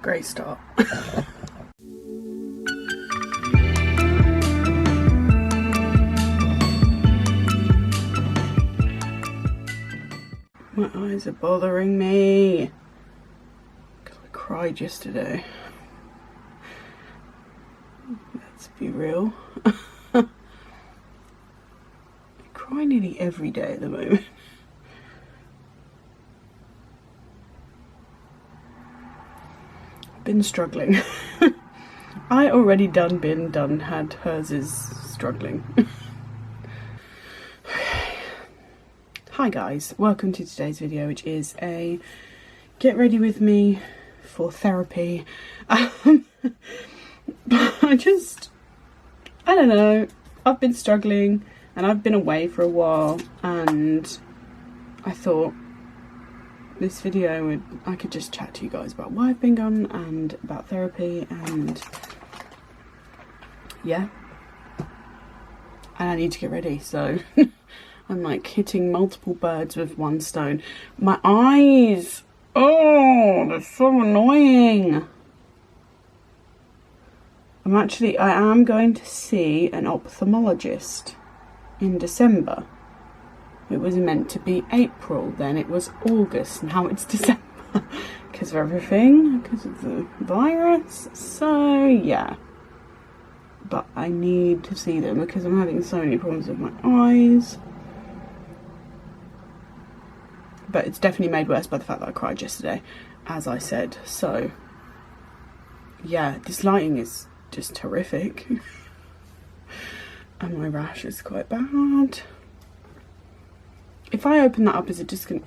Great start. My eyes are bothering me because I cried yesterday. Let's be real. I cry nearly every day at the moment. I've been struggling. I already had hers is struggling. Hi guys, welcome to today's video, which is a get ready with me for therapy. But I don't know, I've been struggling and I've been away for a while, and I thought this video I could just chat to you guys about why I've been gone and about therapy, and yeah, and I need to get ready, so I'm like hitting multiple birds with one stone. My eyes, oh, they're so annoying. I am going to see an ophthalmologist in December. It was meant to be April, then it was August, now it's December because of everything, because of the virus. So yeah, but I need to see them because I'm having so many problems with my eyes. But it's definitely made worse by the fact that I cried yesterday, as I said. So yeah, this lighting is just horrific. And my rash is quite bad. If I open that up, is it just gonna...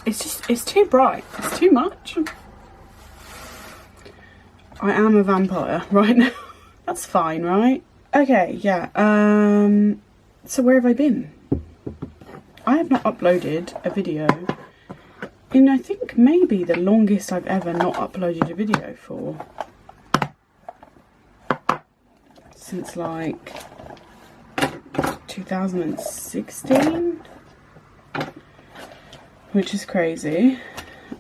It's too bright. It's too much. I am a vampire right now. That's fine, right? Okay, yeah. So where have I been? I have not uploaded a video in, I think, maybe the longest I've ever not uploaded a video for. Since like 2016, which is crazy.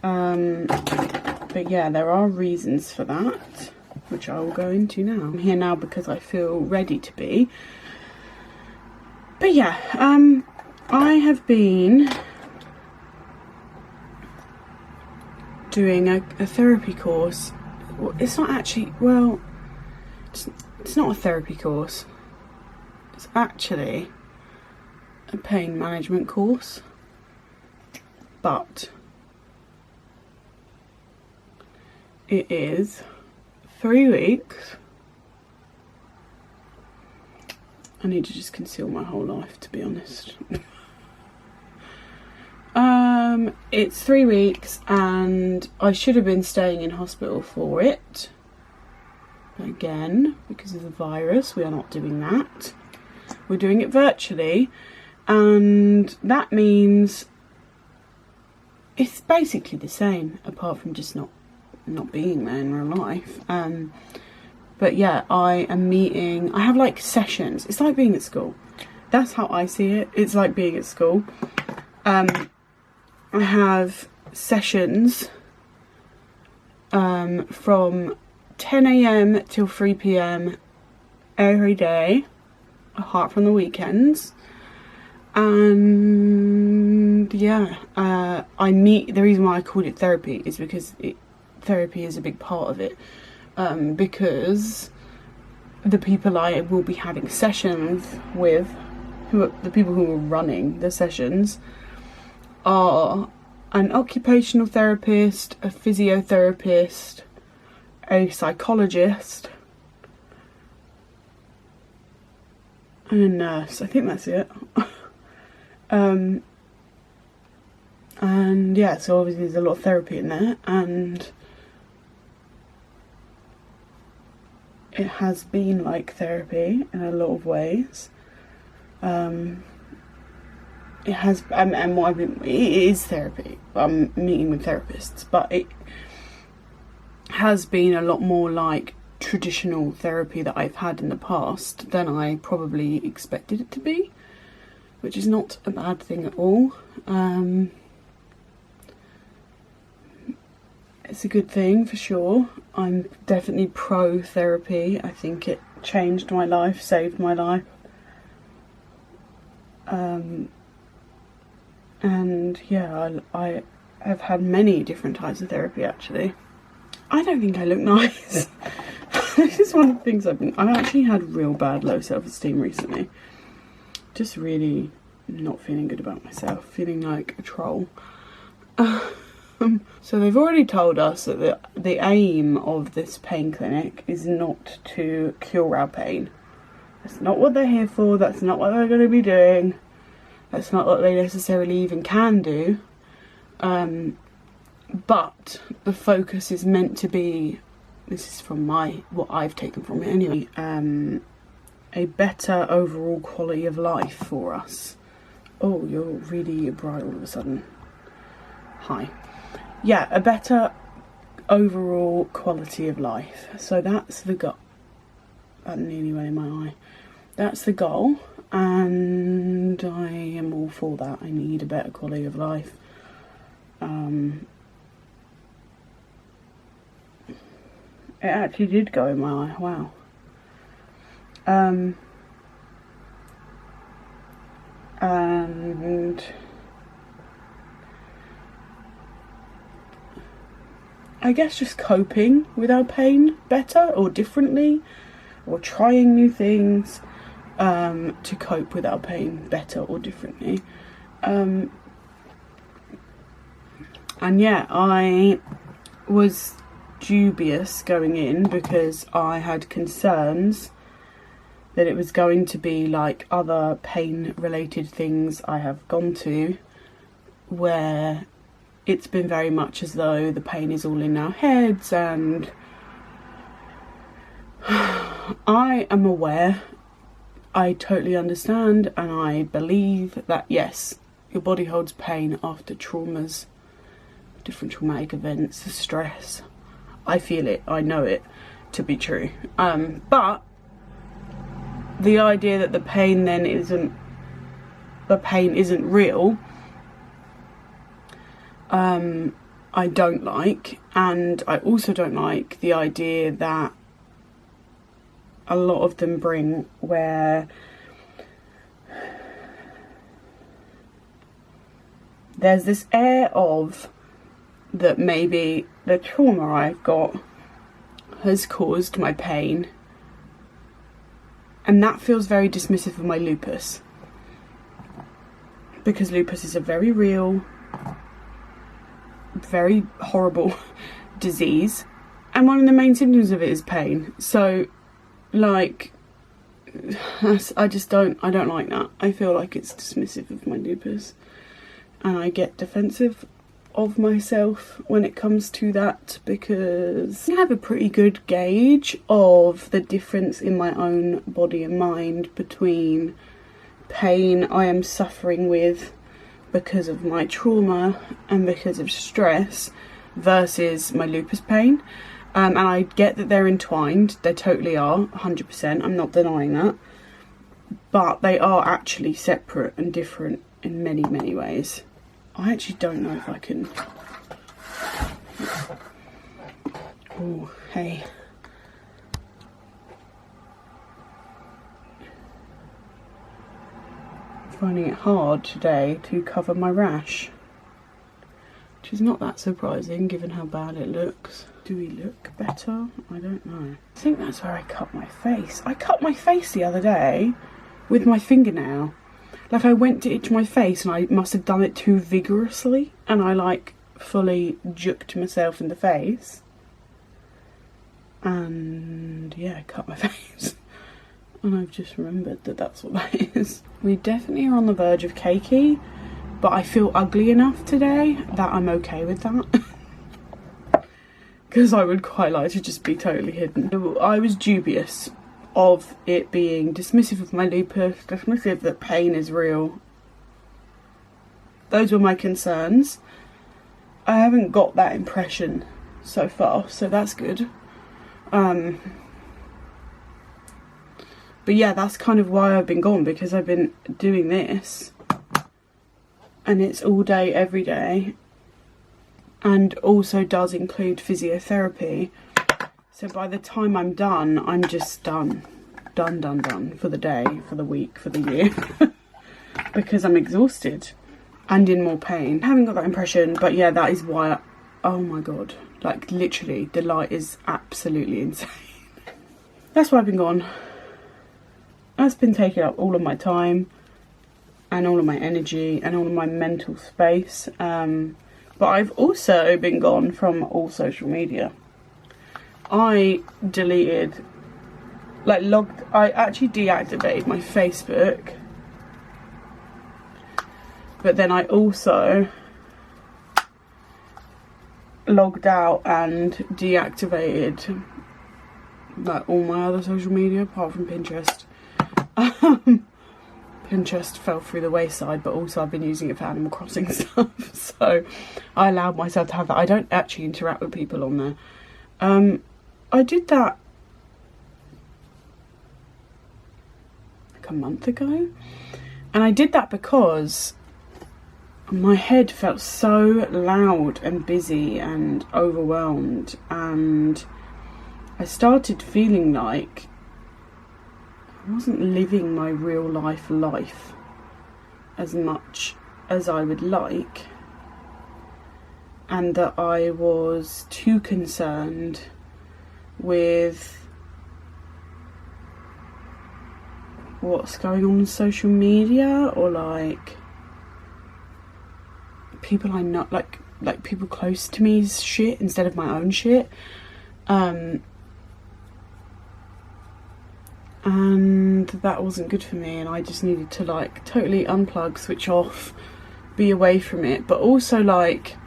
But yeah, there are reasons for that, which I will go into now. I'm here now because I feel ready to be. But yeah, I have been doing a therapy course. It's not actually, well, it's not a therapy course. It's actually a pain management course, but it is 3 weeks. I need to just conceal my whole life, to be honest. It's 3 weeks and I should have been staying in hospital for it. Again, because of the virus, we are not doing that. We're doing it virtually, and that means it's basically the same, apart from just not being there in real life. But yeah, I have like sessions. It's like being at school. That's how I see it. It's like being at school. I have sessions from 10 AM till 3 PM every day, apart from the weekends. And yeah, the reason why I called it therapy is because therapy is a big part of it. Because the people I will be having sessions with, the people who are running the sessions, are an occupational therapist, a physiotherapist, a psychologist, and a nurse. I think that's it. And yeah, so obviously there's a lot of therapy in there, and it has been like therapy in a lot of ways. It has, and what it is therapy. I'm meeting with therapists, but it has been a lot more like traditional therapy that I've had in the past than I probably expected it to be. which is not a bad thing at all. It's a good thing for sure. I'm definitely pro therapy. I think it changed my life, saved my life. And yeah, I have had many different types of therapy actually. I don't think I look nice. This is one of the things I've actually had real bad low self-esteem recently. Just really not feeling good about myself, feeling like a troll. So they've already told us that the aim of this pain clinic is not to cure our pain. That's not what they're here for, that's not what they're going to be doing. That's not what they necessarily even can do. But the focus is meant to be, this is from what I've taken from it anyway, a better overall quality of life for us. Oh, you're really bright all of a sudden. Hi. Yeah, a better overall quality of life. So that's the goal. That nearly went in my eye. That's the goal, and I am all for that. I need a better quality of life. It actually did go in my eye. Wow. And I guess just coping with our pain better or differently, or trying new things to cope with our pain better or differently. And yeah, I was dubious going in because I had concerns that it was going to be like other pain related things I have gone to, where it's been very much as though the pain is all in our heads, and I am aware, I totally understand, and I believe that yes, your body holds pain after traumas, different traumatic events, stress. I feel it, I know it to be true. But the idea that the pain then isn't real, I don't like. And I also don't like the idea that a lot of them bring, where there's this air of that maybe the trauma I've got has caused my pain, and that feels very dismissive of my lupus, because lupus is a very real, very horrible disease, and one of the main symptoms of it is pain. So like, I don't like that. I feel like it's dismissive of my lupus, and I get defensive of myself when it comes to that, because I have a pretty good gauge of the difference in my own body and mind between pain I am suffering with because of my trauma and because of stress versus my lupus pain. And I get that they're entwined, they totally are, 100%, I'm not denying that, but they are actually separate and different in many, many ways. I actually don't know if I can... Oh, hey. I'm finding it hard today to cover my rash, which is not that surprising given how bad it looks. Do we look better? I don't know. I think that's where I cut my face. I cut my face the other day with my fingernail. Like, I went to itch my face and I must have done it too vigorously, and I like fully juked myself in the face, and yeah, cut my face. And I've just remembered that that's what that is. We definitely are on the verge of cakey, but I feel ugly enough today that I'm okay with that. Because I would quite like to just be totally hidden. I was dubious of it being dismissive of my lupus, dismissive that pain is real. Those were my concerns. I haven't got that impression so far, so that's good. But yeah, that's kind of why I've been gone, because I've been doing this and it's all day every day, and also does include physiotherapy. So by the time I'm done, I'm just done for the day, for the week, for the year because I'm exhausted and in more pain. I haven't got that impression, but yeah, that is why oh my god, like literally the light is absolutely insane. That's why I've been gone. That's been taking up all of my time and all of my energy and all of my mental space. But I've also been gone from all social media. I deleted, I actually deactivated my Facebook, but then I also logged out and deactivated like all my other social media apart from Pinterest. Pinterest fell through the wayside, but also I've been using it for Animal Crossing stuff, so I allowed myself to have that. I don't actually interact with people on there. I did that like a month ago, and I did that because my head felt so loud and busy and overwhelmed, and I started feeling like I wasn't living my real life as much as I would like, and that I was too concerned with what's going on social media, or like people I know, like people close to me's shit instead of my own shit. And that wasn't good for me, and I just needed to like totally unplug, switch off, be away from it. But also like,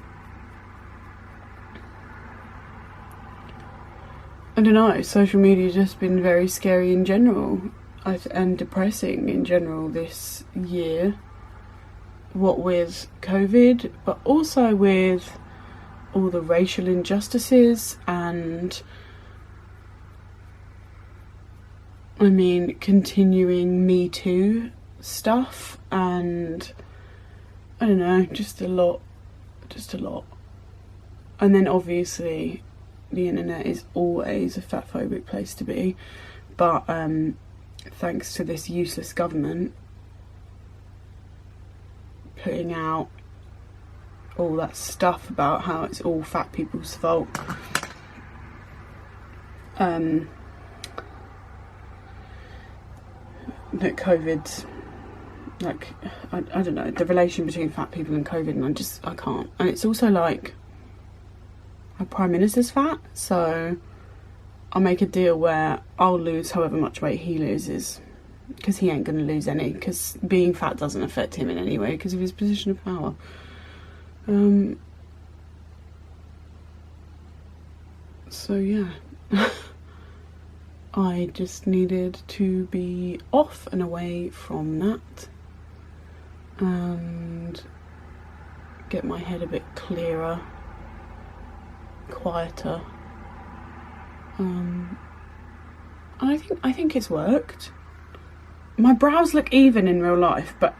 I don't know, social media has just been very scary in general and depressing in general this year. What with COVID, but also with all the racial injustices and, I mean, continuing Me Too stuff, and I don't know, just a lot. And then obviously the internet is always a fatphobic place to be, but thanks to this useless government putting out all that stuff about how it's all fat people's fault, that COVID's like, I don't know, the relation between fat people and COVID, and I can't. And it's also like, our Prime Minister's fat, so I'll make a deal where I'll lose however much weight he loses, because he ain't going to lose any, because being fat doesn't affect him in any way because of his position of power. So yeah, I just needed to be off and away from that and get my head a bit clearer, quieter. And I think it's worked. My brows look even in real life, but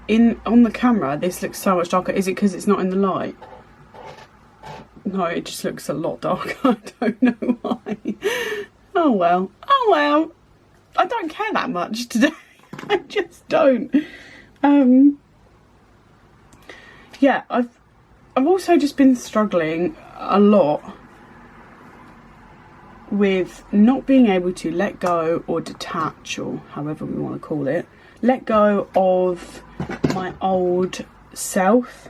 on the camera this looks so much darker. Is it because it's not in the light? No, it just looks a lot darker. I don't know why. Oh well. I don't care that much today. I just don't. Yeah, I've also just been struggling a lot with not being able to let go or detach, or however we want to call it, let go of my old self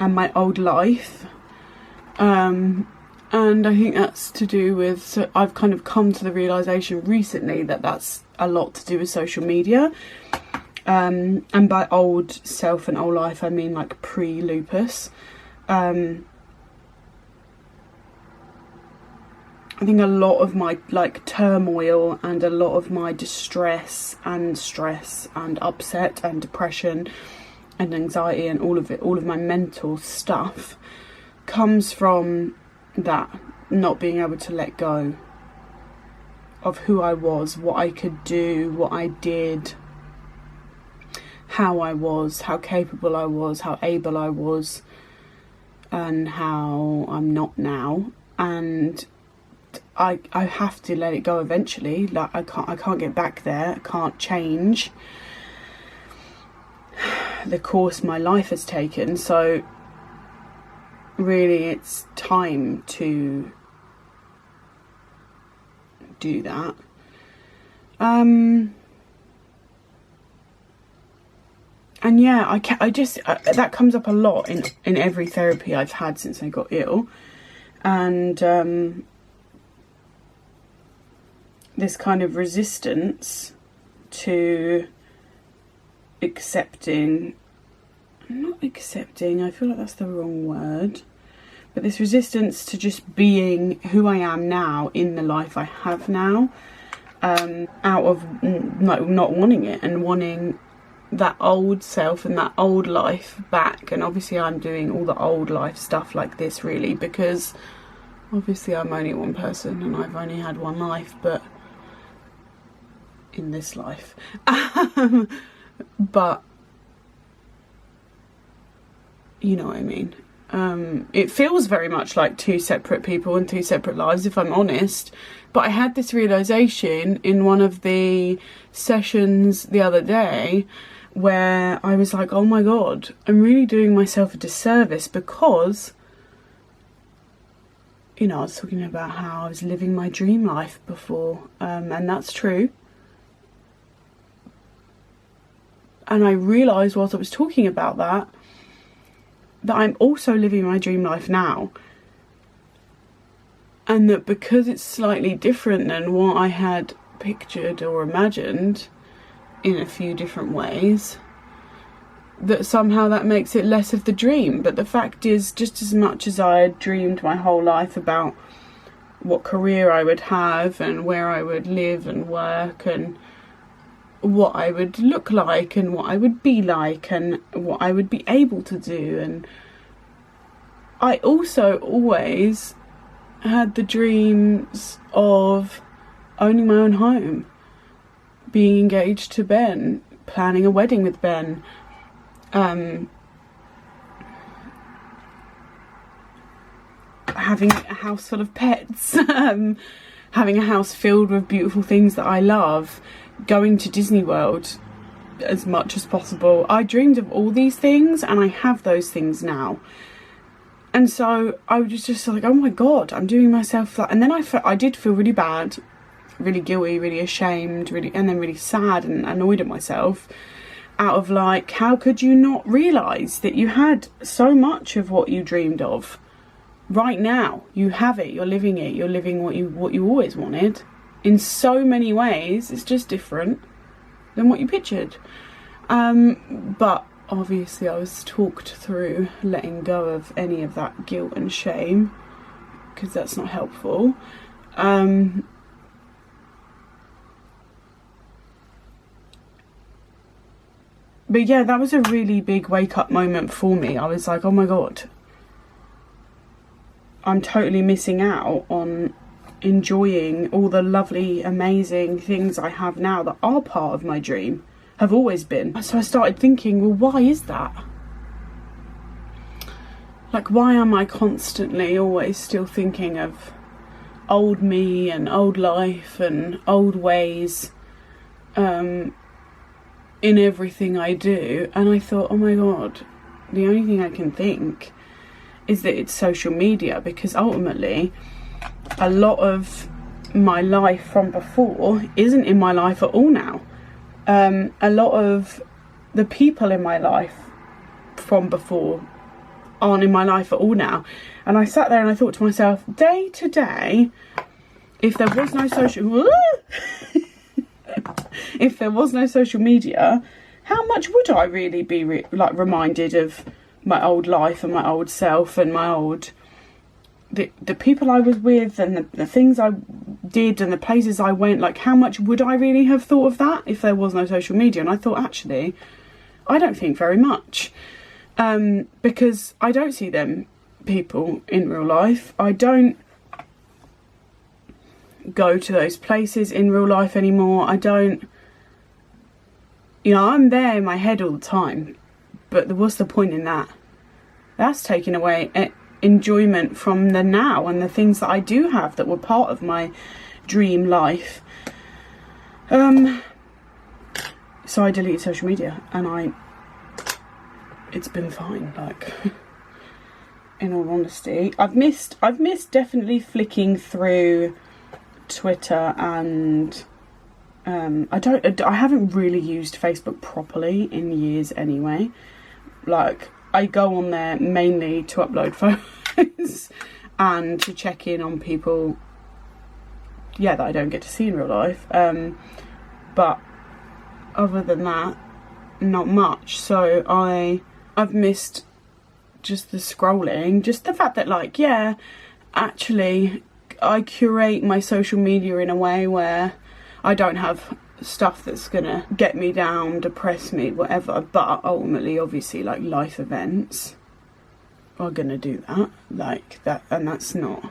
and my old life. And I think that's to do with, so I've kind of come to the realisation recently that that's a lot to do with social media. And by old self and old life, I mean like pre-lupus. I think a lot of my like turmoil and a lot of my distress and stress and upset and depression and anxiety and all of it, all of my mental stuff comes from that, not being able to let go of who I was, what I could do, what I did, how I was, how capable I was, how able I was, and how I'm not now. And I have to let it go eventually. Like I can't get back there. I can't change the course my life has taken. So really it's time to do that. And yeah, I just that comes up a lot in every therapy I've had since I got ill. And this kind of resistance to accepting, not accepting, I feel like that's the wrong word, but this resistance to just being who I am now in the life I have now, out of like not wanting it and wanting that old self and that old life back. And obviously I'm doing all the old life stuff like this really because obviously I'm only one person and I've only had one life, but in this life. But you know what I mean. It feels very much like two separate people and two separate lives, if I'm honest. But I had this realisation in one of the sessions the other day where I was like, oh my god, I'm really doing myself a disservice because, you know, I was talking about how I was living my dream life before, and that's true. And I realised whilst I was talking about that I'm also living my dream life now. And that because it's slightly different than what I had pictured or imagined in a few different ways, that somehow that makes it less of the dream. But the fact is, just as much as I had dreamed my whole life about what career I would have and where I would live and work and what I would look like and what I would be like and what I would be able to do, and I also always had the dreams of owning my own home, being engaged to Ben, planning a wedding with Ben, having a house full of pets, having a house filled with beautiful things that I love, going to Disney World as much as possible. I dreamed of all these things and I have those things now. And so I was just like, oh my god, I'm doing myself that. And then I did feel really bad, really guilty, really ashamed, and then really sad and annoyed at myself, out of like, how could you not realise that you had so much of what you dreamed of right now? You have it, you're living it, you're living what you always wanted. In so many ways, it's just different than what you pictured. But obviously I was talked through letting go of any of that guilt and shame, because that's not helpful. But yeah, that was a really big wake up moment for me. I was like, oh my god, I'm totally missing out on enjoying all the lovely, amazing things I have now that are part of my dream, have always been. So I started thinking, well, why is that? Like, why am I constantly always still thinking of old me and old life and old ways in everything I do? And I thought, oh my god, the only thing I can think is that it's social media, because ultimately a lot of my life from before isn't in my life at all now. A lot of the people in my life from before aren't in my life at all now. And I sat there and I thought to myself, day to day, if there was no social if there was no social media, how much would I really be reminded of my old life and my old self and my old the people I was with and the things I did and the places I went? Like, how much would I really have thought of that if there was no social media? And I thought, actually, I don't think very much, because I don't see them people in real life. I don't go to those places in real life anymore. I don't, you know, I'm there in my head all the time, but what's the point in that? That's taking away enjoyment from the now and the things that I do have that were part of my dream life. So I deleted social media, and it's been fine, like, in all honesty. I've missed definitely flicking through Twitter, and I haven't really used Facebook properly in years anyway. Like, I go on there mainly to upload photos and to check in on people, yeah, that I don't get to see in real life. But other than that, not much. So I've missed just the scrolling, just the fact that, like, yeah, actually I curate my social media in a way where I don't have stuff that's gonna get me down, depress me, whatever, but ultimately, obviously, like, life events are gonna do that, like that, and that's not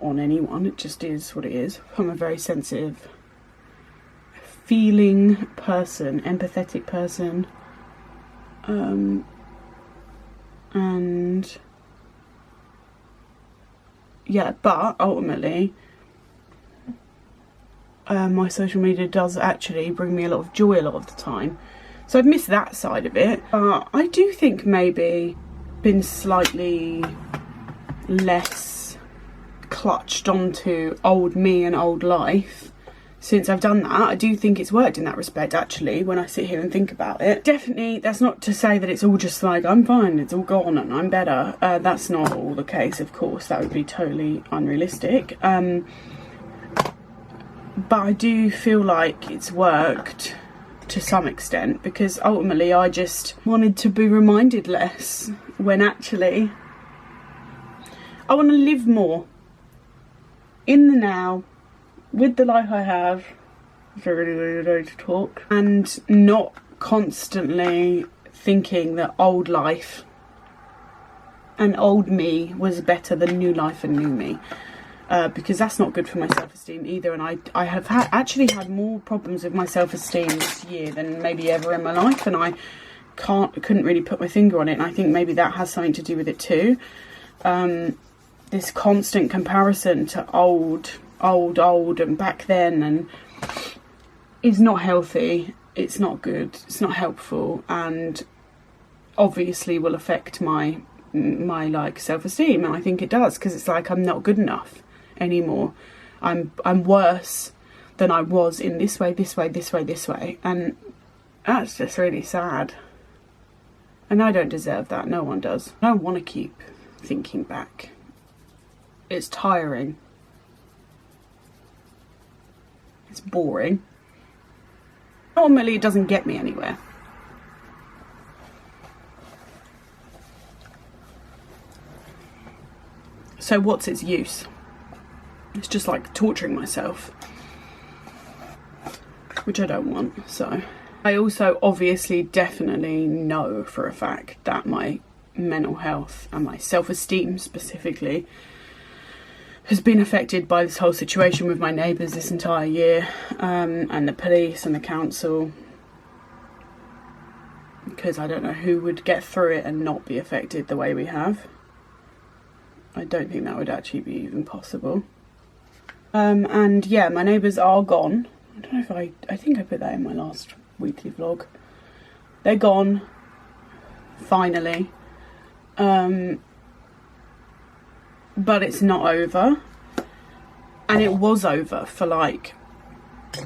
on anyone. It just is what it is. I'm a very sensitive, feeling person, empathetic person, and yeah, but ultimately my social media does actually bring me a lot of joy a lot of the time, so I've missed that side of it. I do think maybe been slightly less clutched onto old me and old life since I've done that. I do think it's worked in that respect, actually, when I sit here and think about it. Definitely, that's not to say that it's all just like, I'm fine, it's all gone and I'm better. That's not all the case, of course. That would be totally unrealistic. But I do feel like it's worked to some extent, because ultimately I just wanted to be reminded less, when actually I want to live more in the now, with the life I have. It's a really weird way to talk, and not constantly thinking that old life and old me was better than new life and new me, because that's not good for my self-esteem either. And I have actually had more problems with my self-esteem this year than maybe ever in my life, and I couldn't really put my finger on it, and I think maybe that has something to do with it too. This constant comparison to old and back then, and is not healthy. It's not good. It's not helpful, and obviously will affect my like self-esteem. And I think it does, because it's like I'm not good enough anymore. I'm worse than I was in this way, and that's just really sad. And I don't deserve that. No one does. I don't want to keep thinking back. It's tiring. It's boring. Normally it doesn't get me anywhere. So what's its use? It's just like torturing myself, which I don't want. So I also obviously definitely know for a fact that my mental health and my self-esteem specifically has been affected by this whole situation with my neighbours this entire year, and the police and the council, because I don't know who would get through it and not be affected the way we have. I don't think that would actually be even possible. And yeah, my neighbours are gone. I don't know if I think I put that in my last weekly vlog. They're gone, finally. But it's not over, and it was over for like, I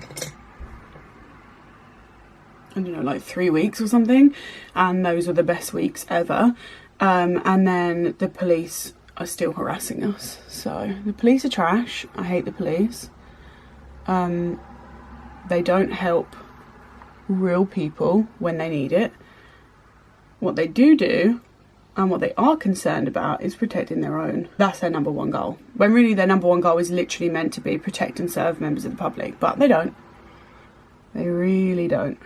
don't know, like 3 weeks or something, and those were the best weeks ever. And then the police are still harassing us. So the police are trash. I hate the police. They don't help real people when they need it. What they do and what they are concerned about is protecting their own. That's their number one goal. When really their number one goal is literally meant to be protect and serve members of the public. But they don't. They really don't.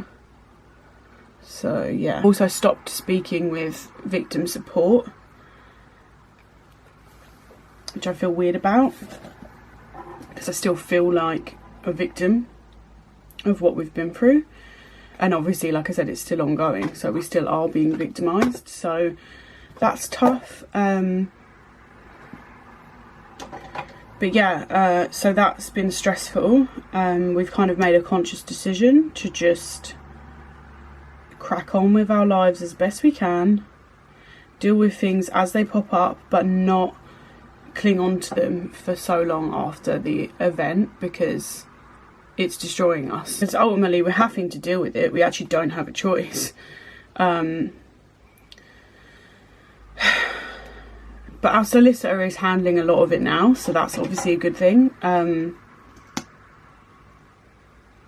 So yeah. Also stopped speaking with victim support. which I feel weird about, because I still feel like a victim of what we've been through. And obviously, like I said, it's still ongoing, so we still are being victimised, so that's tough. But yeah, so that's been stressful. We've kind of made a conscious decision to just crack on with our lives as best we can, deal with things as they pop up, but not cling on to them for so long after the event, because it's destroying us. Because ultimately we're having to deal with it. We actually don't have a choice. But our solicitor is handling a lot of it now, so that's obviously a good thing. But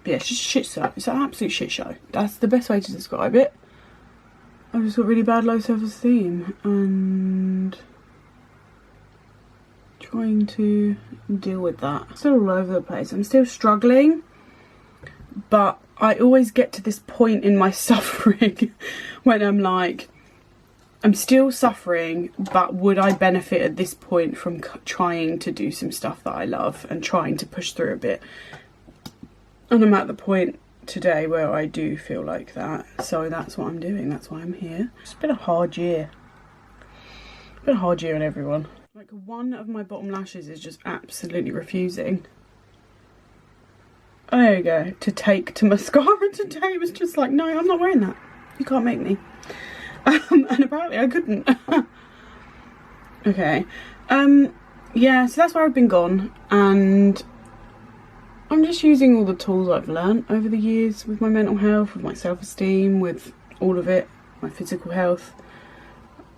yeah, it's just a shit show. It's an absolute shit show. That's the best way to describe it. I've just got really bad low self-esteem and trying to deal with that. Still all over the place. I'm still struggling, but I always get to this point in my suffering when I'm like, I'm still suffering, but would I benefit at this point from trying to do some stuff that I love and trying to push through a bit? And I'm at the point today where I do feel like that, so that's what I'm doing. That's why I'm here. It's been a hard year. It's been a hard year on everyone. Like, one of my bottom lashes is just absolutely refusing. Oh, there you go. To take to mascara today. It was just like, no, I'm not wearing that. You can't make me. And apparently I couldn't. Okay. Yeah, so that's where I've been gone, and I'm just using all the tools I've learnt over the years with my mental health, with my self-esteem, with all of it, my physical health.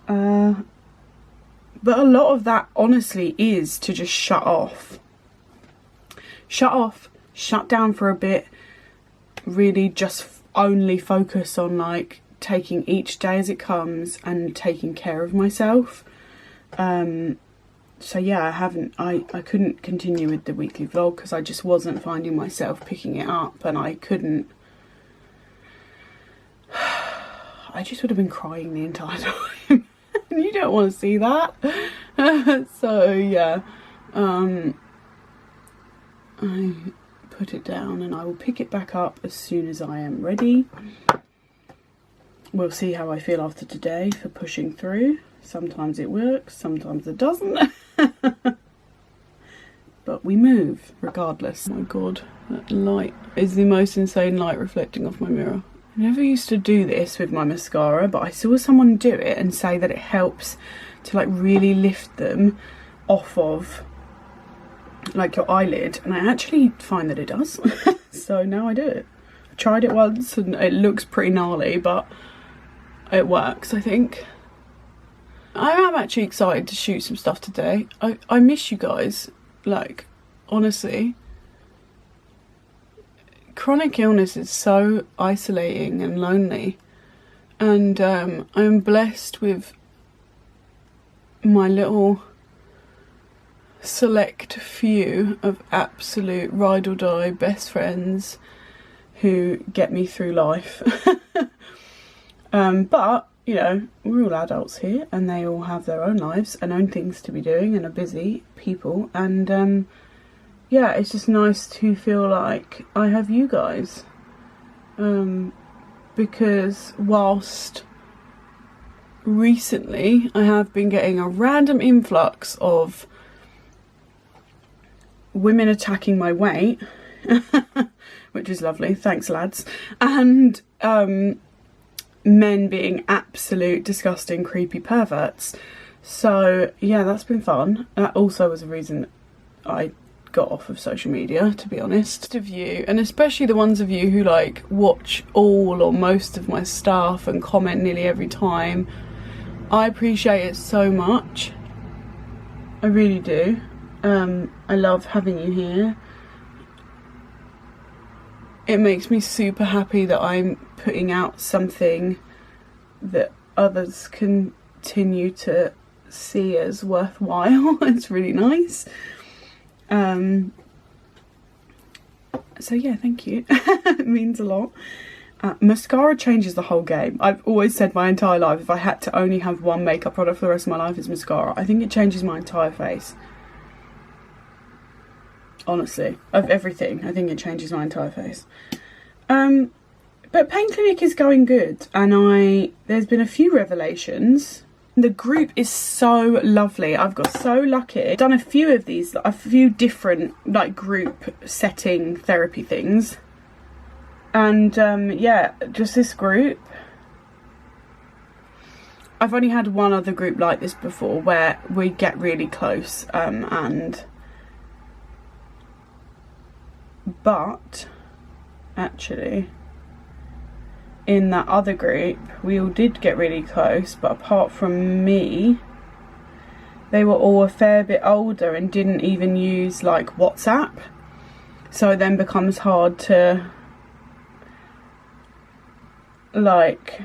But a lot of that honestly is to just shut off. Shut off, shut down for a bit, really just only focus on like taking each day as it comes and taking care of myself. So yeah, I couldn't continue with the weekly vlog because I just wasn't finding myself picking it up, and I couldn't. I just would have been crying the entire time. And you don't want to see that. So yeah, I put it down and I will pick it back up as soon as I am ready. We'll see how I feel after today for pushing through. Sometimes it works, sometimes it doesn't. But we move regardless. Oh my god, that light is the most insane light reflecting off my mirror. I never used to do this with my mascara, but I saw someone do it and say that it helps to like really lift them off of like your eyelid, and I actually find that it does. So now I do it. I tried it once and it looks pretty gnarly, but it works, I think. I am actually excited to shoot some stuff today. I miss you guys, like, honestly. Chronic illness is so isolating and lonely, and I'm blessed with my little select few of absolute ride or die best friends who get me through life. But you know, we're all adults here and they all have their own lives and own things to be doing and are busy people, and yeah, it's just nice to feel like I have you guys, because whilst recently I have been getting a random influx of women attacking my weight, which is lovely, thanks lads, and men being absolute disgusting creepy perverts. So yeah, that's been fun. That also was a reason I got off of social media, to be honest. Of you, and especially the ones of you who like watch all or most of my stuff and comment nearly every time, I appreciate it so much. I really do. I love having you here. It makes me super happy that I'm putting out something that others continue to see as worthwhile. It's really nice. So yeah, thank you. It means a lot. Mascara changes the whole game. I've always said my entire life, if I had to only have one makeup product for the rest of my life, it's mascara. I think it changes my entire face. honestly, of everything. I think it changes my entire face. But Pain Clinic is going good, and there's been a few revelations. The group is so lovely. I've got so lucky. I've done a few of these, a few different like group setting therapy things. And yeah, just this group. I've only had one other group like this before where we get really close, but actually in that other group we all did get really close, but apart from me, they were all a fair bit older and didn't even use like WhatsApp, so it then becomes hard to like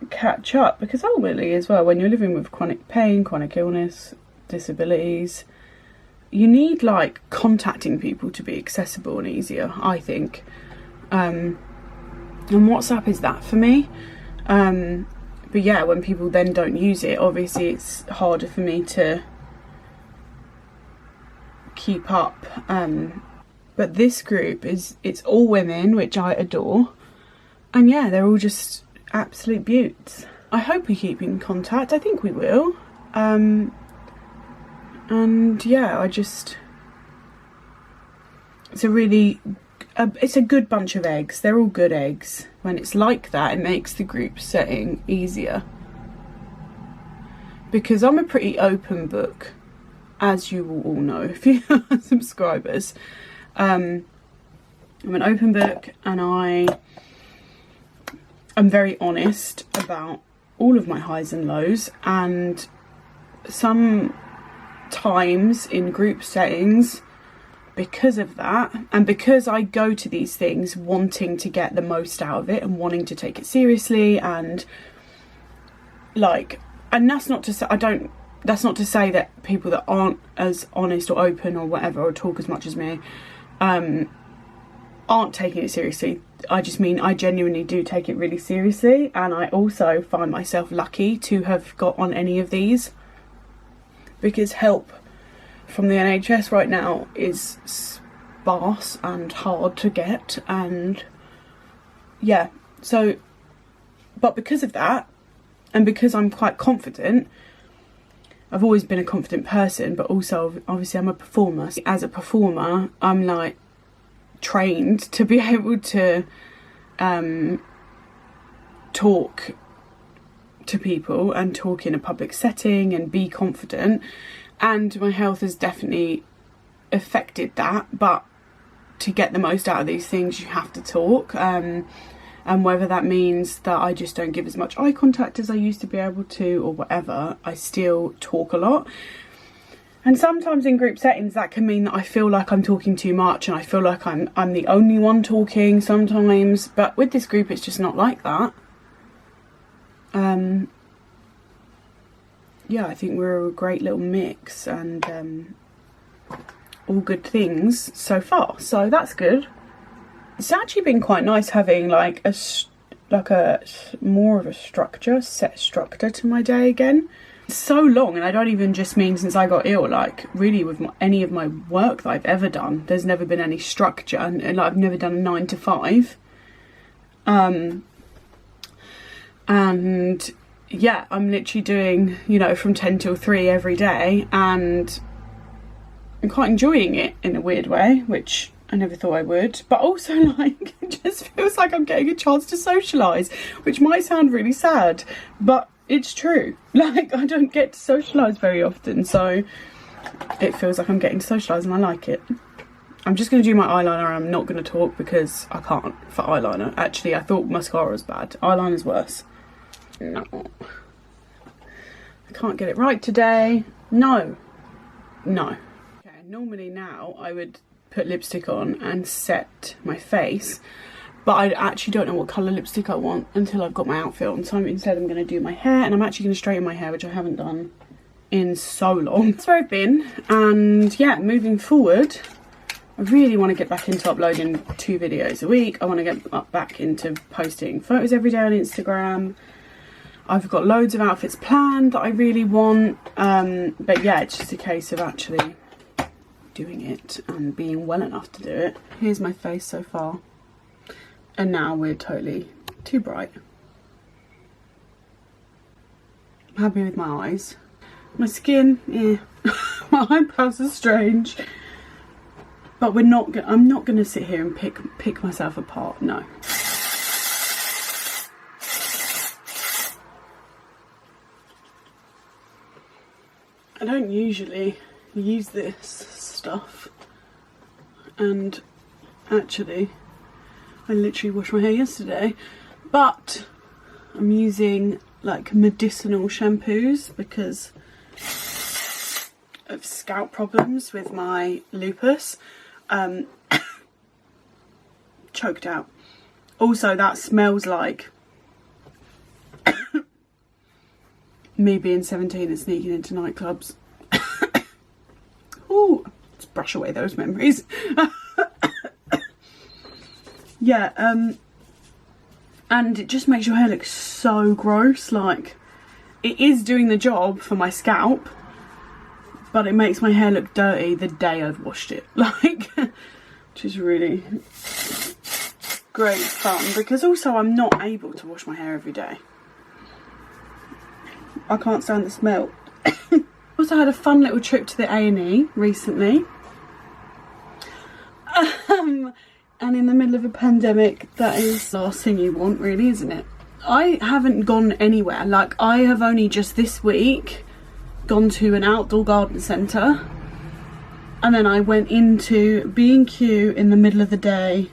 catch up, because ultimately as well, when you're living with chronic pain, chronic illness, disabilities, you need like contacting people to be accessible and easier, I think. And WhatsApp is that for me. But yeah, when people then don't use it, obviously it's harder for me to keep up. But this group it's all women, which I adore, and yeah, they're all just absolute beauts. I hope we keep in contact. I think we will. And yeah, it's a good bunch of eggs. They're all good eggs. When it's like that, it makes the group setting easier, because I'm a pretty open book, as you will all know if you are subscribers. I'm an open book, and I'm very honest about all of my highs and lows, and sometimes in group settings, because of that, and because I go to these things wanting to get the most out of it and wanting to take it seriously, and like, and that's not to say that people that aren't as honest or open or whatever, or talk as much as me, aren't taking it seriously. I just mean I genuinely do take it really seriously, and I also find myself lucky to have got on any of these, because help from the NHS right now is sparse and hard to get. And yeah, so, but because of that, and because I'm quite confident, I've always been a confident person, but also obviously I'm a performer. As a performer, I'm like trained to be able to talk to people and talk in a public setting and be confident, and my health has definitely affected that. But to get the most out of these things, you have to talk, and whether that means that I just don't give as much eye contact as I used to be able to, or whatever, I still talk a lot. And sometimes in group settings that can mean that I feel like I'm talking too much, and I feel like I'm the only one talking sometimes. But with this group, it's just not like that. Yeah, I think we're a great little mix, and all good things so far, so that's good. It's actually been quite nice having like a more of a set structure to my day again. It's so long, and I don't even just mean since I got ill, like really with any of my work that I've ever done, there's never been any structure, and like I've never done a 9 to 5. And yeah, I'm literally doing, you know, from 10 till 3 every day, and I'm quite enjoying it in a weird way, which I never thought I would. But also, like, it just feels like I'm getting a chance to socialise, which might sound really sad, but it's true. Like, I don't get to socialise very often, so it feels like I'm getting to socialise, and I like it. I'm just going to do my eyeliner. I'm not going to talk because I can't for eyeliner. Actually, I thought mascara was bad. Eyeliner's worse. No. I can't get it right today. No. Okay, normally now I would put lipstick on and set my face, but I actually don't know what colour lipstick I want until I've got my outfit on. So instead I'm going to do my hair, and I'm actually going to straighten my hair, which I haven't done in so long. That's where I've been, and yeah, moving forward, I really want to get back into uploading 2 videos a week. I want to get back into posting photos every day on Instagram. I've got loads of outfits planned that I really want, but yeah, it's just a case of actually doing it and being well enough to do it. Here's my face so far. And now we're totally too bright. I'm happy with my eyes. My skin, yeah. My eyebrows are strange. But I'm not going to sit here and pick myself apart, no. I don't usually use this stuff, and actually I literally washed my hair yesterday, but I'm using like medicinal shampoos because of scalp problems with my lupus. Choked out. Also, that smells like me being 17 and sneaking into nightclubs. Ooh, let's brush away those memories. Yeah, and it just makes your hair look so gross. Like, it is doing the job for my scalp, but it makes my hair look dirty the day I've washed it. Like, which is really great fun, because also I'm not able to wash my hair every day. I can't stand the smell. Also had a fun little trip to the A&E recently. And in the middle of a pandemic, that is the last thing you want, really, isn't it? I haven't gone anywhere. Like, I have only just this week gone to an outdoor garden centre. And then I went into B&Q in the middle of the day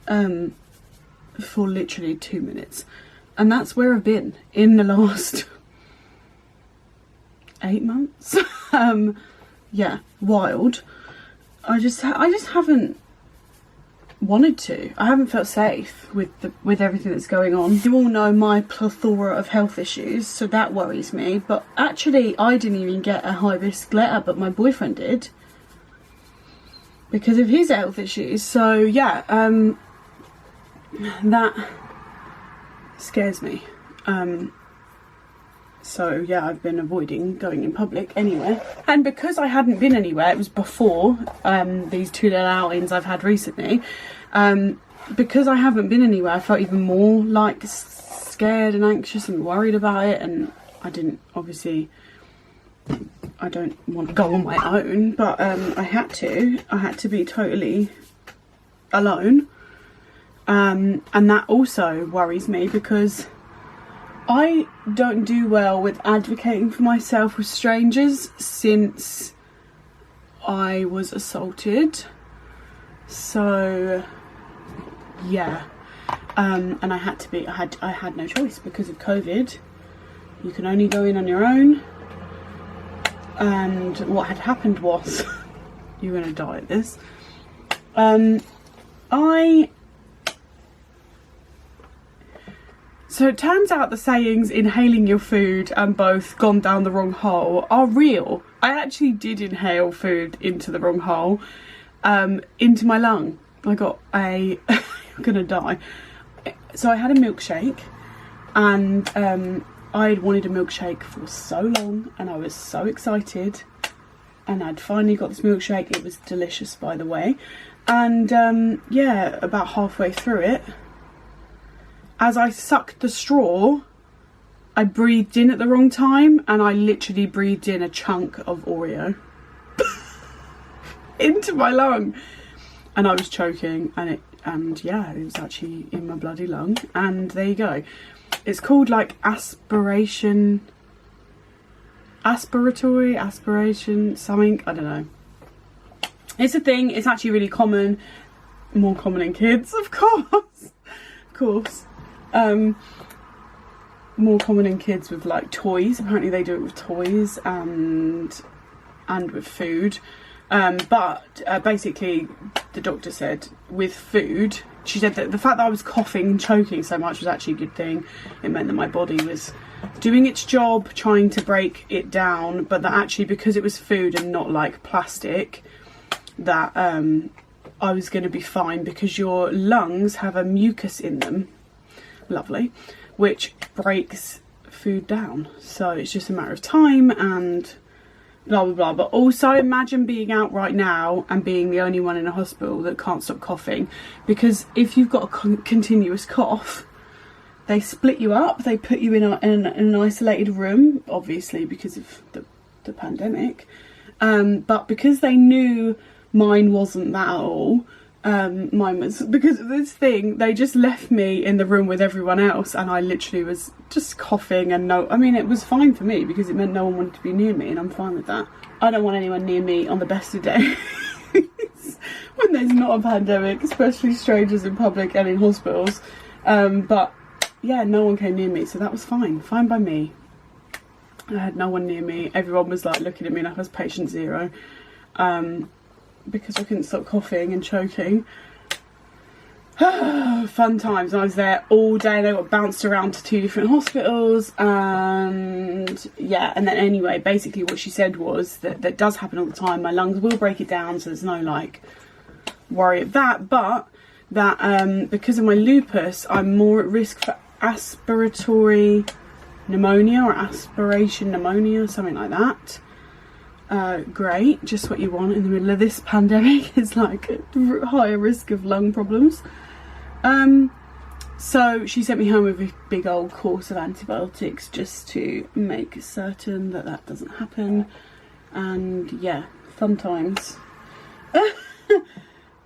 for literally 2 minutes. And that's where I've been in the last 8 months. Yeah, wild. I just haven't wanted to. I haven't felt safe with everything that's going on. You all know my plethora of health issues, so that worries me. But actually, I didn't even get a high risk letter, but my boyfriend did because of his health issues. So yeah, that scares me. So yeah, I've been avoiding going in public anywhere. And because I hadn't been anywhere, it was before these 2 little outings I've had recently. Because I haven't been anywhere, I felt even more like scared and anxious and worried about it. And I didn't, obviously, I don't want to go on my own, but I had to be totally alone. And that also worries me because I don't do well with advocating for myself with strangers since I was assaulted. So yeah, and I had no choice because of COVID. You can only go in on your own, and what had happened was you're gonna die at this. So it turns out the sayings inhaling your food and both gone down the wrong hole are real. I actually did inhale food into the wrong hole, into my lung. I got I'm gonna die. So I had a milkshake, and I had wanted a milkshake for so long, and I was so excited, and I'd finally got this milkshake. It was delicious, by the way. And yeah, about halfway through it, as I sucked the straw, I breathed in at the wrong time, and I literally breathed in a chunk of Oreo into my lung, and I was choking, and yeah, it was actually in my bloody lung. And there you go. It's called like aspiration, something, I don't know. It's a thing. It's actually really common, more common in kids, of course. More common in kids with like toys. Apparently they do it with toys and with food. But basically the doctor said with food, she said that the fact that I was coughing and choking so much was actually a good thing. It meant that my body was doing its job, trying to break it down, but that actually because it was food and not like plastic, that I was going to be fine, because your lungs have a mucus in them, lovely, which breaks food down. So it's just a matter of time, and blah blah blah. But also imagine being out right now and being the only one in a hospital that can't stop coughing, because if you've got a continuous cough, they split you up, they put you in an isolated room, obviously because of the pandemic, but because they knew mine wasn't that at all, mine was because of this thing, they just left me in the room with everyone else, and I literally was just coughing, and I mean it was fine for me because it meant no one wanted to be near me, and I'm fine with that. I don't want anyone near me on the best of days when there's not a pandemic, especially strangers in public and in hospitals, but yeah, no one came near me, so that was fine by me. I had no one near me. Everyone was like looking at me like I was patient zero, because I couldn't stop coughing and choking. Fun times. I was there all day, and I got bounced around to 2 different hospitals, and yeah, and then anyway, basically what she said was that does happen all the time. My lungs will break it down, so there's no like worry of that, but that because of my lupus, I'm more at risk for aspiratory pneumonia or aspiration pneumonia, something like that. Great, just what you want in the middle of this pandemic, is like a higher risk of lung problems. So she sent me home with a big old course of antibiotics just to make certain that that doesn't happen, and yeah, fun times.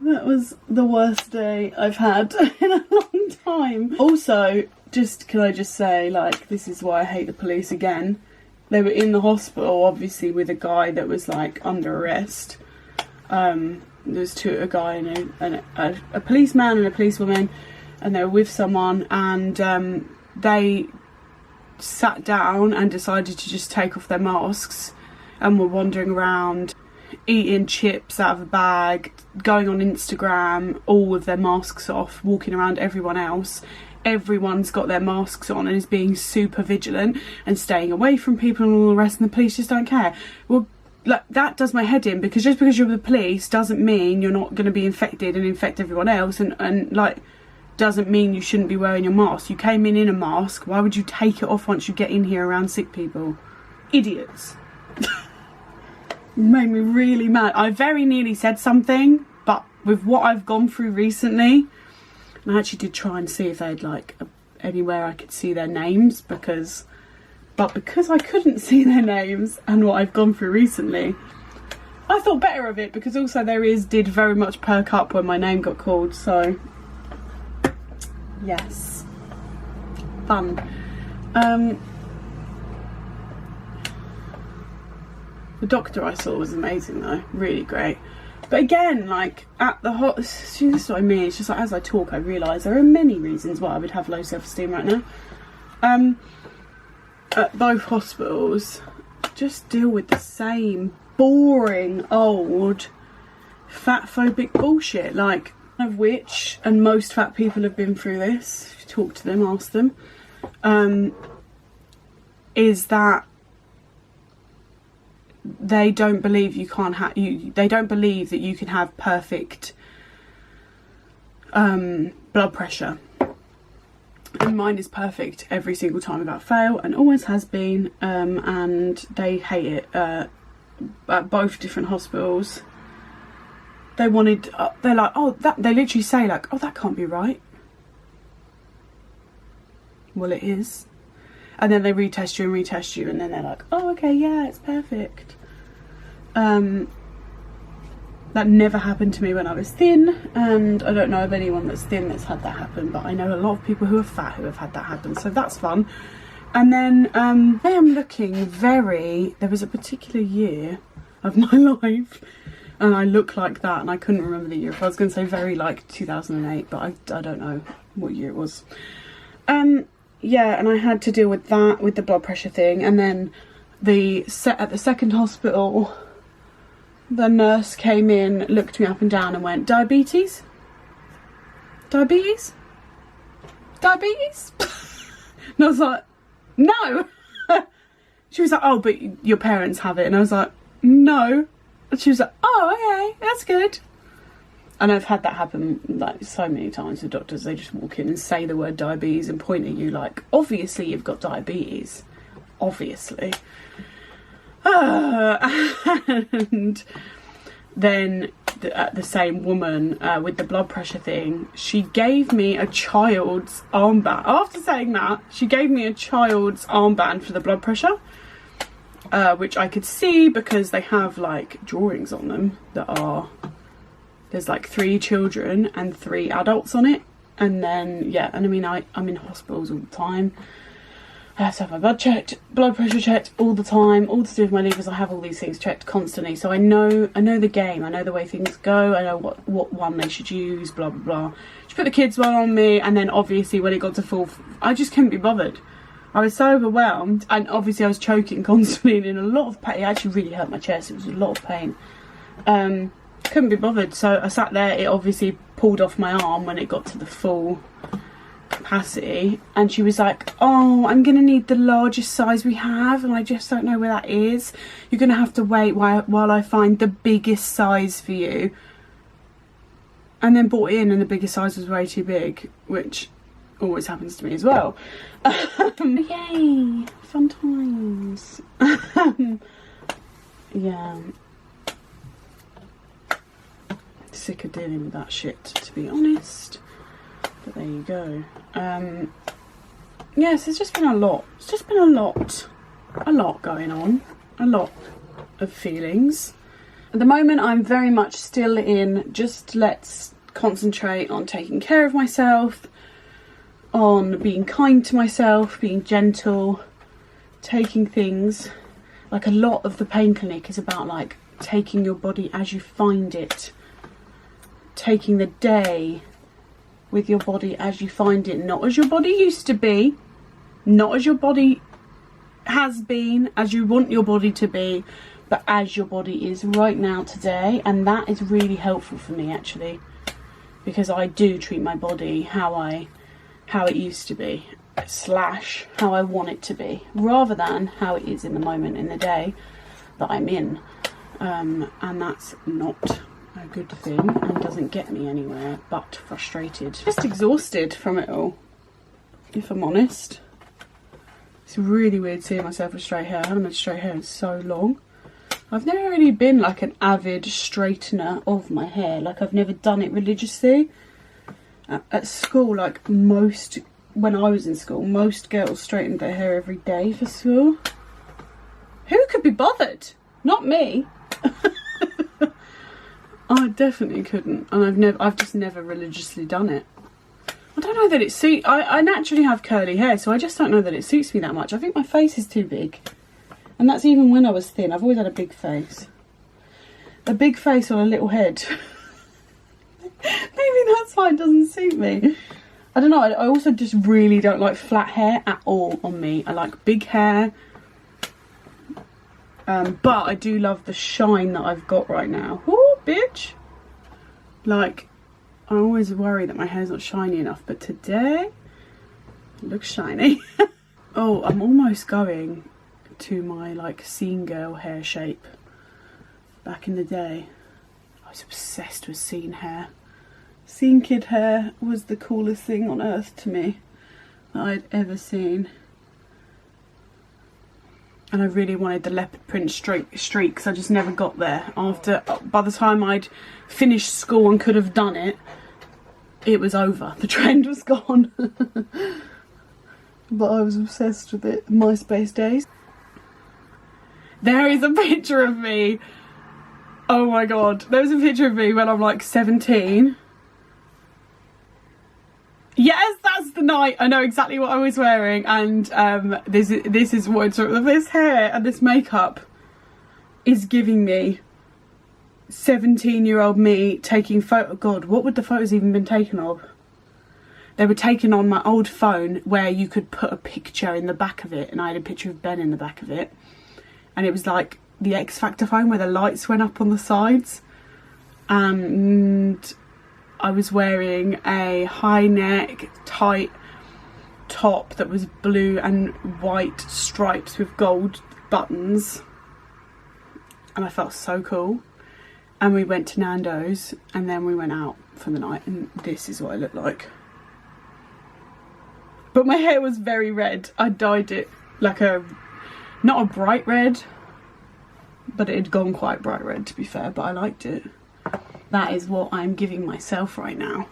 That was the worst day I've had in a long time. Also, can I just say, like, this is why I hate the police again. They were in the hospital, obviously, with a guy that was, like, under arrest. There's a guy and a policeman and a policewoman, and they were with someone, and they sat down and decided to just take off their masks and were wandering around, eating chips out of a bag, going on Instagram, all with their masks off, walking around everyone else. Everyone's got their masks on and is being super vigilant and staying away from people and all the rest, and the police just don't care. Well, like, that does my head in, because just because you're the police doesn't mean you're not going to be infected and infect everyone else, and like, doesn't mean you shouldn't be wearing your mask. You came in a mask, why would you take it off once you get in here around sick people? Idiots. Made me really mad. I very nearly said something, but with what I've gone through recently, and I actually did try and see if they'd like anywhere I could see their names, because I couldn't see their names and what I've gone through recently, I thought better of it, because also their ears did very much perk up when my name got called, so yes, fun. The doctor I saw was amazing though, really great. But again, like, at the this is what I mean, it's just like, as I talk I realise there are many reasons why I would have low self-esteem right now. At both hospitals, just deal with the same boring old fat-phobic bullshit, like, of which, and most fat people have been through this, if you talk to them, ask them, is that they don't believe you can't have they don't believe that you can have perfect blood pressure, and mine is perfect every single time without fail, and always has been, and they hate it. At both different hospitals, they wanted they're like, oh, that, they literally say like, oh, that can't be right. Well, it is. And then they retest you, and then they're like, oh, okay, yeah, it's perfect. That never happened to me when I was thin, and I don't know of anyone that's thin that's had that happen, but I know a lot of people who are fat who have had that happen, so that's fun. And then I am looking there was a particular year of my life, and I look like that, and I couldn't remember the year. If I was going to say very like 2008, but I don't know what year it was. Yeah, and I had to deal with that, with the blood pressure thing, and then at the second hospital, the nurse came in, looked me up and down and went, diabetes? Diabetes? Diabetes? And I was like, no. She was like, oh, but your parents have it. And I was like, no. And she was like, oh, okay, that's good. And I've had that happen like so many times with doctors. They just walk in and say the word diabetes and point at you like, obviously you've got diabetes. Obviously. And then the same woman with the blood pressure thing, she gave me a child's armband. After saying that, she gave me a child's armband for the blood pressure, which I could see because they have like drawings on them that are, there's like 3 children and 3 adults on it. And then, yeah, and I mean, I'm in hospitals all the time. I have to have my blood pressure checked all the time, all to do with my levers. I have all these things checked constantly. So I know the game. I know the way things go. I know what one they should use, blah, blah, blah. She put the kids one on me, and then obviously when it got to full, I just couldn't be bothered. I was so overwhelmed, and obviously I was choking constantly and in a lot of pain. It actually really hurt my chest. It was a lot of pain. Couldn't be bothered. So I sat there. It obviously pulled off my arm when it got to the full capacity, and she was like, oh, I'm gonna need the largest size we have, and I just don't know where that is. You're gonna have to wait while I find the biggest size for you. And then brought it in, and the biggest size was way too big, which always happens to me as well. Yay, fun times. Yeah, sick of dealing with that shit, to be honest. But there you go. Yes, it's just been a lot. It's just been a lot going on. A lot of feelings. At the moment, I'm very much still in just let's concentrate on taking care of myself, on being kind to myself, being gentle, taking things. Like a lot of the pain clinic is about like taking your body as you find it. Taking the day with your body as you find it, not as your body used to be, not as your body has been, as you want your body to be, but as your body is right now today. And that is really helpful for me, actually, because I do treat my body how it used to be / how I want it to be, rather than how it is in the moment in the day that I'm in. And that's not a good thing and doesn't get me anywhere but frustrated. Just exhausted from it all, if I'm honest. It's really weird seeing myself with straight hair. I haven't had straight hair in so long. I've never really been like an avid straightener of my hair. Like I've never done it religiously. At school, like when I was in school, most girls straightened their hair every day for school. Who could be bothered? Not me. I definitely couldn't, and I've just never religiously done it. I don't know that it suits. I naturally have curly hair, so I just don't know that it suits me that much. I think my face is too big, and that's even when I was thin. I've always had a big face. A big face on a little head. Maybe that's why it doesn't suit me. I don't know. I also just really don't like flat hair at all on me. I like big hair. But I do love the shine that I've got right now. Ooh, bitch! Like, I always worry that my hair's not shiny enough, but today, it looks shiny. Oh, I'm almost going to my, like, scene girl hair shape. Back in the day, I was obsessed with scene hair. Scene kid hair was the coolest thing on earth to me that I'd ever seen. And I really wanted the leopard print streaks. I just never got there. By the time I'd finished school and could have done it, it was over. The trend was gone. But I was obsessed with it. MySpace days. There is a picture of me. Oh my god. There's a picture of me when I'm like 17. Yes, that's the night. I know exactly what I was wearing, and this is what this hair and this makeup is giving me 17-year-old me taking photo. God, what would the photos even been taken of? They were taken on my old phone where you could put a picture in the back of it, and I had a picture of Ben in the back of it, and it was like the X Factor phone where the lights went up on the sides, and I was wearing a high neck, tight top that was blue and white stripes with gold buttons. And I felt so cool. And we went to Nando's and then we went out for the night, and this is what I looked like. But my hair was very red. I dyed it like not a bright red, but it had gone quite bright red, to be fair, but I liked it. That is what I'm giving myself right now.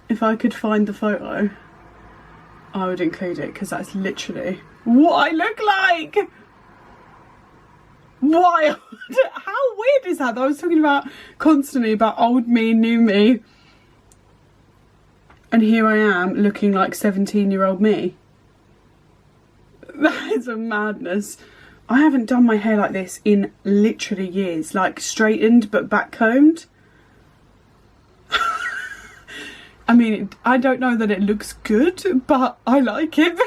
If I could find the photo, I would include it, because that's literally what I look like. Wild. How weird is that? I was talking about constantly about old me, new me, and here I am looking like 17-year-old me. That is a madness. I haven't done my hair like this in literally years, like straightened but backcombed. I mean, I don't know that it looks good, but I like it.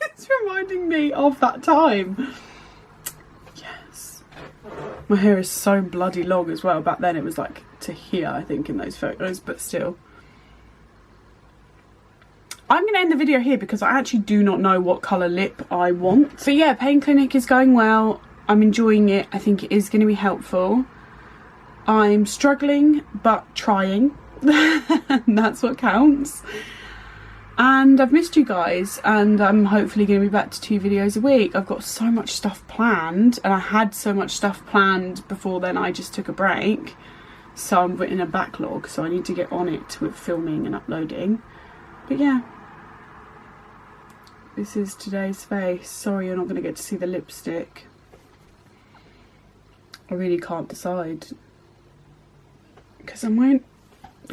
It's reminding me of that time. Yes. My hair is so bloody long as well. Back then it was like to here, I think, in those photos, but still. I'm going to end the video here because I actually do not know what colour lip I want. So yeah, pain clinic is going well. I'm enjoying it. I think it is going to be helpful. I'm struggling, but trying. That's what counts. And I've missed you guys, and I'm hopefully going to be back to 2 videos a week. I've got so much stuff planned, and I had so much stuff planned before then. I just took a break, so I'm in a backlog, so I need to get on it with filming and uploading. But yeah, this is today's face. Sorry you're not going to get to see the lipstick. I really can't decide, because I'm wearing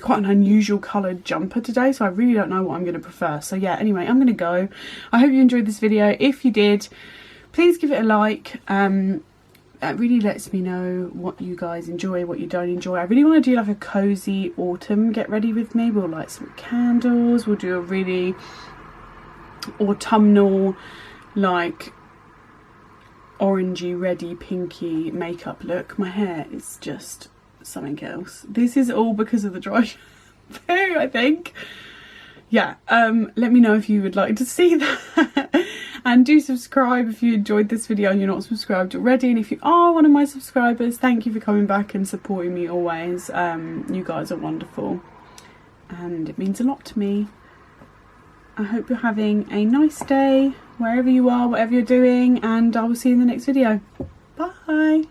quite an unusual coloured jumper today, so I really don't know what I'm going to prefer. So yeah, anyway, I'm going to go. I hope you enjoyed this video. If you did, please give it a like. That really lets me know what you guys enjoy, what you don't enjoy. I really want to do like a cozy autumn get ready with me. We'll light some candles, we'll do a really autumnal, like orangey, reddy, pinky makeup look. My hair is just something else. This is all because of the dry shampoo, I think. Yeah, let me know if you would like to see that. And do subscribe if you enjoyed this video and you're not subscribed already. And if you are one of my subscribers, thank you for coming back and supporting me always. You guys are wonderful and it means a lot to me. I hope you're having a nice day wherever you are, whatever you're doing, and I will see you in the next video. Bye.